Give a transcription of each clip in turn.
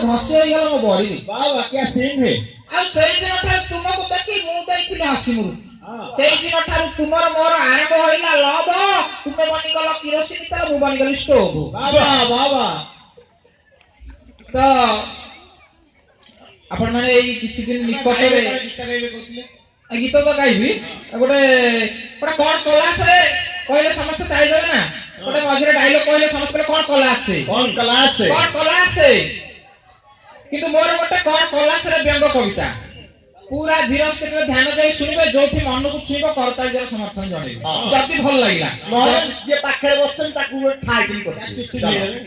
घसी हो गला मो बॉडी वाह क्या सीन है आ सेई दिन ठार तुमको देखि मु दैथिले हसी मुरु सेई दिन ठार तुमर मोर आरंभ होइला लव तुमे बनि गलो किरोसिन तेल मु बनि गली स्टोव बाबा बाबा तो आपण माने एई किछि दिन निकटरे गीत गाइबे कहथिले गीत तो गाइबी गोटे गोटे कोन क्लास रे कहले समस्त ताई देबे ना गोटे मझरे डायलॉग कहले समस्त कोन क्लास से कोन क्लास से किंतु मोर गोटे कोन क्लास रे व्यंग कविता पूरा धीर से ध्यान दे सुनिबे जोठी मन को छुइबो करता जरा समर्थन जणेबे जति भल लागिला मोहन जे पाखरे बसन ताकू ठाई दिन कर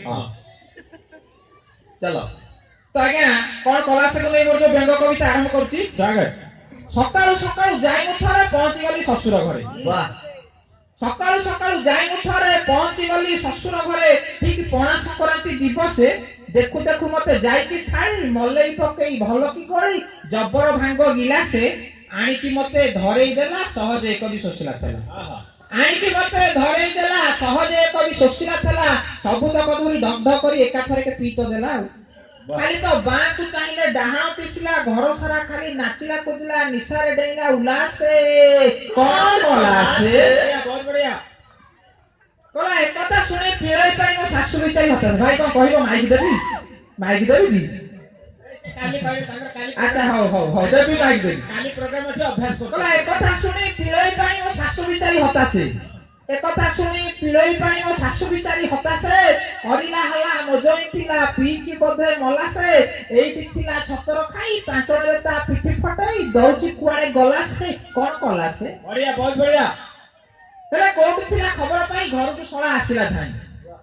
हां चलो तो आज्ञा कोन क्लास को नै मोर जो व्यंग कविता आरंभ करछि स्वागत सकाळु सकाळु जाई मु थरे पहुंची गली ससुर घरे वाह सकाळु सकाळु जाई मु थरे पहुंची गली ससुर घरे ठीक पणा संक्रांति दिवसे देखु देखु मते जाई की साड़ी मलई पकेई भलो की करी जबर भांग गिलासे आनी की मते धरेई देला सहज एक भी सोसिला थला आनी की मते धरेई देला सहज एक भी सोसिला थला सबु तक धरी दग्ध करी एका थरे के पीतो देला खाली तो बाँ को चाहिए डाहाण पिसला घर सारा खाली नाचिला कुदिला निशारे डेइला उल्लासे कौन उल्लासे बहुत बढ़िया कोला एक कथा सुने पिळई पाई मो सासु बिचारी हतस भाई कोन कहबो माइक देबी की काली काली अच्छा हो देबी माइक देबी काली प्रोग्राम আছে अभ्यास कर कोला एक कथा सुने पिळई पाई मो सासु बिचारी हतासे एक कथा सुनी पिळई पाई मो सासु बिचारी हतासे हरिला हला मोजई पिला पी की बोधे मलासे एइटी थिला छतर खाई पांचड़े ता पिठी फटाई दौची कुआडे गलासे कोन कलासे बढ़िया बहुत बढ़िया हेले कोउठी थिला खबर पाई घर को सळा आसिला धाई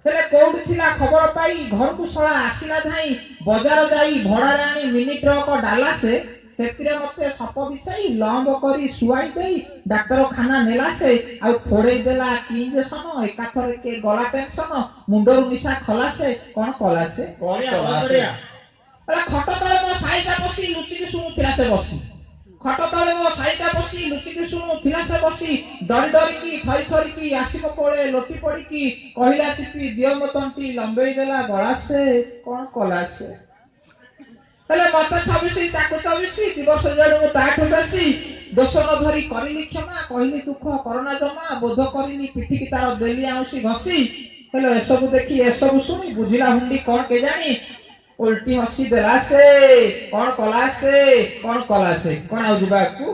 हेले कोउठी थिला खबर पाई घर को सळा आसिला धाई बाजार जाई भड़ा रानी मिनी ट्रक डालासे सेतिरे मते सप बिछाई लंब करी सुआई देई डाक्टर खाना नेलासे आ फोड़े देला कि इंजेक्शन एकाथर के गला टेंशन मुंडर निशा खलासे कोन कलासे बढ़िया बहुत बढ़िया अरे खट तळे मो साईटा बसी लुचि की सुनुथिला से बसी खट तळे मो साईटा बसी लुचि की सुनुथिला से बसी डर डर की थरी की आसीबो कोळे लोटी पड़ी की कहिला चिपी दियो मतंती लंबेई देला गलासे कोन कलासे हेले मत 26 ताकू 24 दिवस जड़ू ताठू बेसी दोष न धरी करिली क्षमा कहली दुख करोना जमा बोध करिली पिठी की तार देली आउसी घसी हेले एसबु देखी एसबु सुनी बुझिला हुंडी कोन के जानी उल्टी हसी देला से कोन कला से कोन आउ जुबा को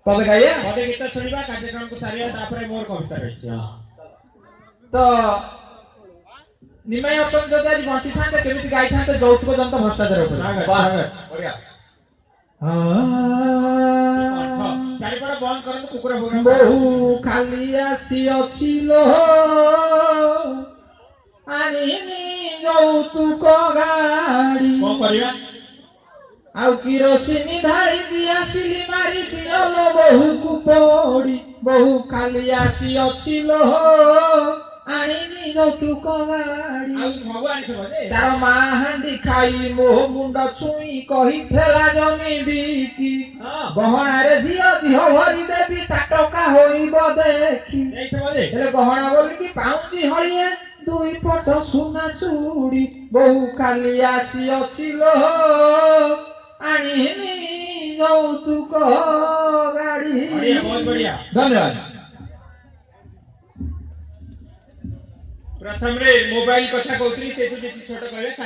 पद गाया पद गीत सुनिबा कार्यक्रम को सारिया तापरे मोर कविता रहिछि तो निमाय अपन जदि आज बंची थांते केमिति गाई थांते जौतुक जंत भ्रष्टाचार ऊपर स्वागत बढ़िया चारिपड़ा बंद करन कुकुर प्रोग्राम बहु खाली आसी अछिलो आनिनी जौतुक गाड़ी को करिया आउ किरोसिनी ढाली दियासिली मारी दियलो बहु को पड़ी बहु खाली आसी अछिलो आनिनी जौतुक गाड़ी आउ भगवान से बजे तार मा हांडी खाई मो मुंडा छुई कही ठेला जमी बिकी गहना रे झियो दिह भरी देबी ता टका होइबो देखी नहीं से बजे हेले गहना बोली की पाउंजी हलिए दुई पट सुना चूड़ी बहु खाली आसी अछिलो आनिनी जौतुक गाड़ी बढ़िया बहुत बढ़िया धन्यवाद प्रथम रे मोबाइल कथा कहतरी से तो जे छोट कहले